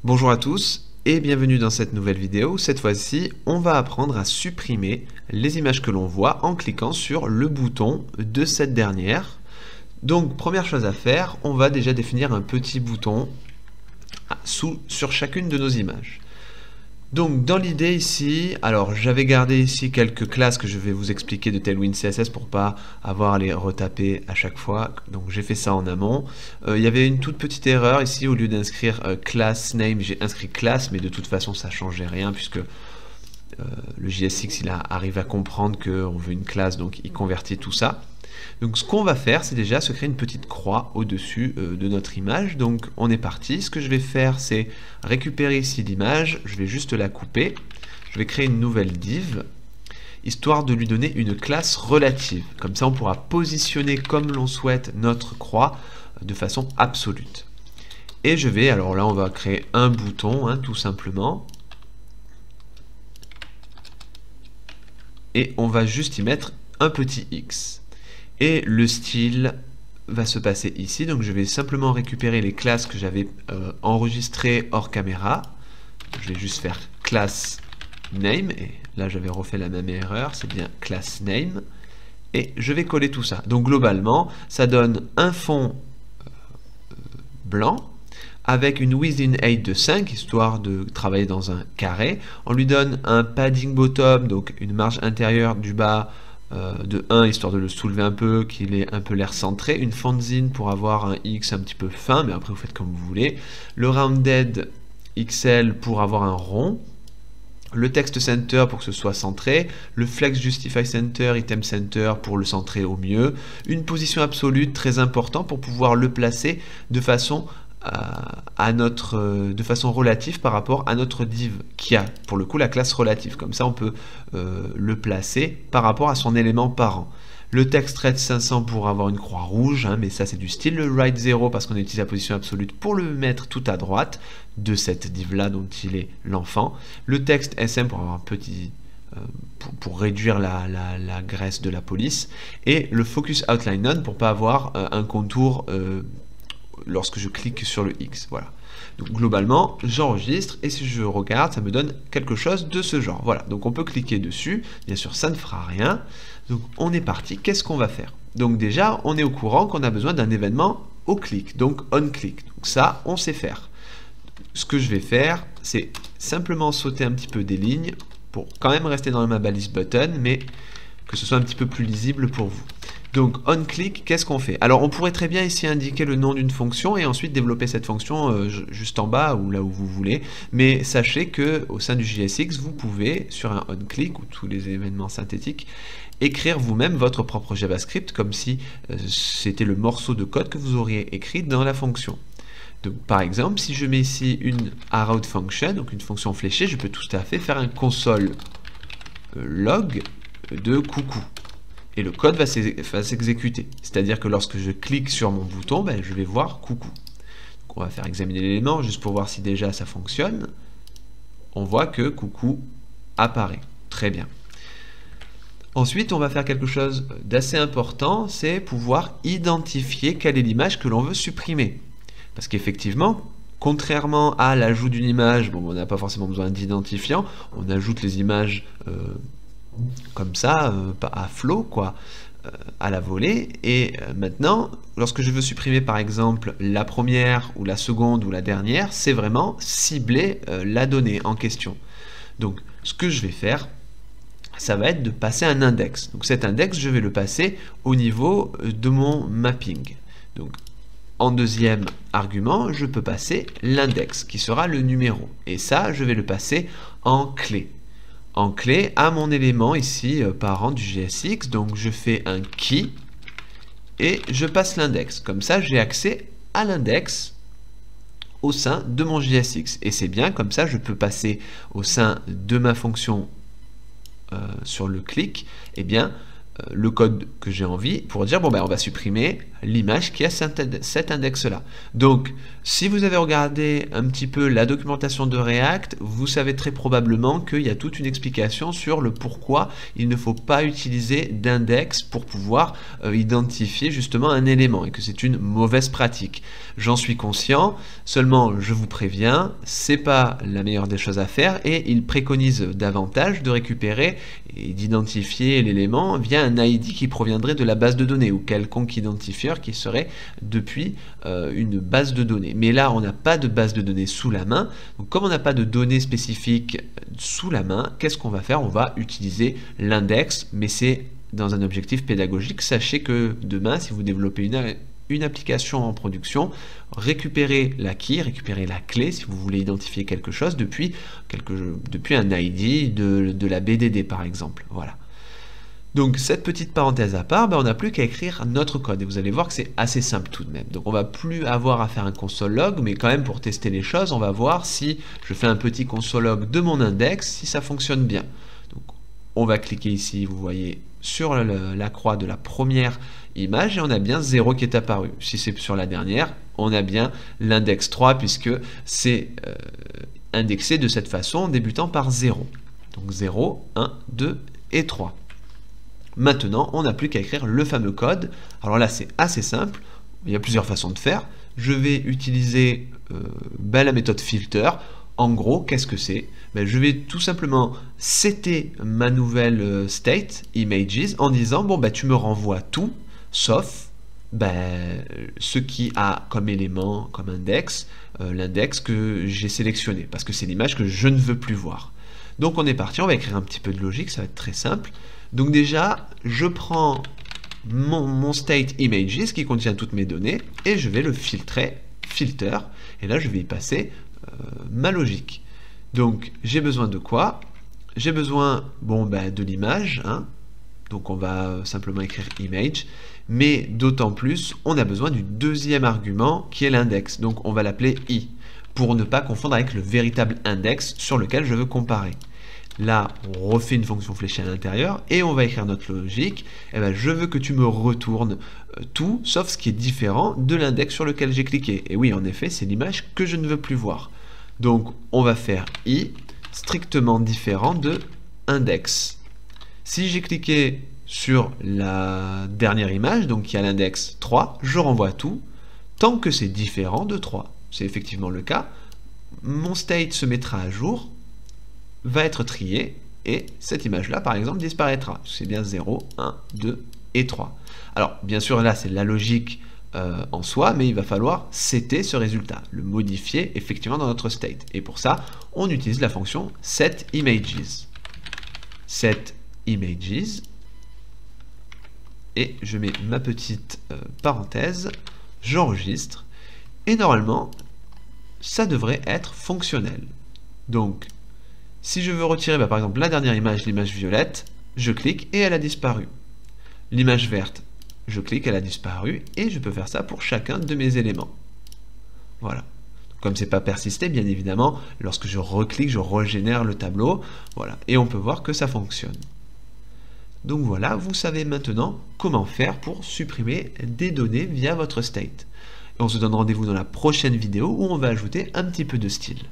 Bonjour à tous et bienvenue dans cette nouvelle vidéo. Cette fois-ci, on va apprendre à supprimer les images que l'on voit en cliquant sur le bouton de cette dernière. Donc, première chose à faire, on va déjà définir un petit bouton sur chacune de nos images. Donc dans l'idée ici, alors j'avais gardé ici quelques classes que je vais vous expliquer de Tailwind CSS pour pas avoir à les retaper à chaque fois, donc j'ai fait ça en amont. Il y avait une toute petite erreur ici, au lieu d'inscrire class name, j'ai inscrit class, mais de toute façon ça changeait rien puisque le JSX arrive à comprendre qu'on veut une classe, donc il convertit tout ça. Donc ce qu'on va faire, c'est déjà se créer une petite croix au-dessus de notre image. Donc on est parti. Ce que je vais faire, c'est récupérer ici l'image. Je vais juste la couper. Je vais créer une nouvelle div, histoire de lui donner une classe relative. Comme ça, on pourra positionner comme l'on souhaite notre croix de façon absolue. Et je vais, alors là, on va créer un bouton, tout simplement. Et on va juste y mettre un petit X. Et le style va se passer ici. Donc je vais simplement récupérer les classes que j'avais enregistrées hors caméra. Je vais juste faire class name. Et là j'avais refait la même erreur. C'est bien class name. Et je vais coller tout ça. Donc globalement, ça donne un fond blanc avec une within height de 5, histoire de travailler dans un carré. On lui donne un padding bottom, donc une marge intérieure du bas de 1, histoire de le soulever un peu, qu'il ait un peu l'air centré, une fontzine pour avoir un X un petit peu fin, mais après vous faites comme vous voulez, le rounded XL pour avoir un rond, le text center pour que ce soit centré, le flex justify center, item center pour le centrer au mieux, une position absolue très important pour pouvoir le placer de façon de façon relative par rapport à notre div qui a pour le coup la classe relative. Comme ça on peut le placer par rapport à son élément parent. Le text red 500 pour avoir une croix rouge, mais ça c'est du style. Le right 0 parce qu'on utilise la position absolue pour le mettre tout à droite de cette div là dont il est l'enfant. Le texte SM pour avoir un petit pour réduire la graisse de la police, et le focus outline none pour pas avoir un contour lorsque je clique sur le X. Voilà. Donc globalement, j'enregistre et si je regarde, ça me donne quelque chose de ce genre. Voilà. Donc on peut cliquer dessus. Bien sûr, ça ne fera rien. Donc on est parti. Qu'est-ce qu'on va faire? Donc déjà, on est au courant qu'on a besoin d'un événement au clic, donc on click. Donc ça, on sait faire. Ce que je vais faire, c'est simplement sauter un petit peu des lignes pour quand même rester dans ma balise button, mais que ce soit un petit peu plus lisible pour vous. Donc onClick, qu'est-ce qu'on fait? Alors on pourrait très bien ici indiquer le nom d'une fonction et ensuite développer cette fonction juste en bas ou là où vous voulez, mais sachez que au sein du JSX, vous pouvez sur un onClick ou tous les événements synthétiques écrire vous-même votre propre JavaScript comme si c'était le morceau de code que vous auriez écrit dans la fonction. Donc par exemple, si je mets ici une arrowed function, donc une fonction fléchée, je peux tout à fait faire un console log de coucou. Et le code va s'exécuter. C'est-à-dire que lorsque je clique sur mon bouton, je vais voir coucou. Donc on va faire examiner l'élément juste pour voir si déjà ça fonctionne. On voit que coucou apparaît. Très bien. Ensuite, on va faire quelque chose d'assez important, c'est pouvoir identifier quelle est l'image que l'on veut supprimer. Parce qu'effectivement, contrairement à l'ajout d'une image, bon, on n'a pas forcément besoin d'identifiant, on ajoute les images comme ça, à flot, quoi, à la volée. Et maintenant, lorsque je veux supprimer par exemple la première ou la seconde ou la dernière, c'est vraiment cibler la donnée en question. Donc ce que je vais faire, ça va être de passer un index. Donc cet index, je vais le passer au niveau de mon mapping. Donc en deuxième argument, je peux passer l'index qui sera le numéro. Et ça, je vais le passer en clé. En clé à mon élément ici parent du JSX, donc je fais un key et je passe l'index. Comme ça, j'ai accès à l'index au sein de mon JSX. Et c'est bien, comme ça, je peux passer au sein de ma fonction sur le clic, le code que j'ai envie pour dire, bon, on va supprimer l'image qui a cet index-là. Donc, si vous avez regardé un petit peu la documentation de React, vous savez très probablement qu'il y a toute une explication sur le pourquoi il ne faut pas utiliser d'index pour pouvoir identifier justement un élément et que c'est une mauvaise pratique. J'en suis conscient, seulement je vous préviens, c'est pas la meilleure des choses à faire et il préconise davantage de récupérer et d'identifier l'élément via un ID qui proviendrait de la base de données ou quelconque identifieur qui serait depuis une base de données. Mais là, on n'a pas de base de données sous la main. Donc, comme on n'a pas de données spécifiques sous la main, qu'est-ce qu'on va faire? On va utiliser l'index, mais c'est dans un objectif pédagogique. Sachez que demain, si vous développez une application en production, récupérez la key, récupérez la clé si vous voulez identifier quelque chose depuis un ID de la BDD par exemple. Voilà. Donc cette petite parenthèse à part, on n'a plus qu'à écrire notre code et vous allez voir que c'est assez simple tout de même. Donc on va plus avoir à faire un console log, mais quand même pour tester les choses, on va voir si je fais un petit console log de mon index, si ça fonctionne bien. Donc on va cliquer ici, vous voyez, sur la croix de la première image et on a bien 0 qui est apparu. Si c'est sur la dernière, on a bien l'index 3 puisque c'est indexé de cette façon en débutant par 0. Donc 0, 1, 2 et 3. Maintenant, on n'a plus qu'à écrire le fameux code. Alors là, c'est assez simple. Il y a plusieurs façons de faire. Je vais utiliser la méthode filter. En gros, qu'est-ce que c'est? Je vais tout simplement setter ma nouvelle state, images, en disant, tu me renvoies tout, sauf ce qui a comme élément, comme index, l'index que j'ai sélectionné, parce que c'est l'image que je ne veux plus voir. Donc on est parti, on va écrire un petit peu de logique, ça va être très simple. Donc déjà, je prends mon state images qui contient toutes mes données et je vais le filtrer, filter, et là je vais y passer ma logique. Donc j'ai besoin de quoi? J'ai besoin de l'image, hein. Donc on va simplement écrire image, mais d'autant plus, on a besoin du deuxième argument qui est l'index, donc on va l'appeler i, pour ne pas confondre avec le véritable index sur lequel je veux comparer. Là, on refait une fonction fléchée à l'intérieur et on va écrire notre logique. Je veux que tu me retournes tout, sauf ce qui est différent de l'index sur lequel j'ai cliqué. Et oui, en effet, c'est l'image que je ne veux plus voir. Donc, on va faire i strictement différent de index. Si j'ai cliqué sur la dernière image, donc qui a l'index 3, je renvoie tout, tant que c'est différent de 3. C'est effectivement le cas. Mon state se mettra à jour, va être trié et cette image-là, par exemple, disparaîtra. C'est bien 0, 1, 2 et 3. Alors, bien sûr, là, c'est la logique en soi, mais il va falloir setter ce résultat, le modifier effectivement dans notre state. Et pour ça, on utilise la fonction setImages. SetImages. Et je mets ma petite parenthèse, j'enregistre, et normalement, ça devrait être fonctionnel. Donc, si je veux retirer par exemple la dernière image, l'image violette, je clique et elle a disparu. L'image verte, je clique, elle a disparu et je peux faire ça pour chacun de mes éléments. Voilà. Comme c'est pas persisté, bien évidemment, lorsque je reclique, je régénère le tableau. Voilà. Et on peut voir que ça fonctionne. Donc voilà, vous savez maintenant comment faire pour supprimer des données via votre state. Et on se donne rendez-vous dans la prochaine vidéo où on va ajouter un petit peu de style.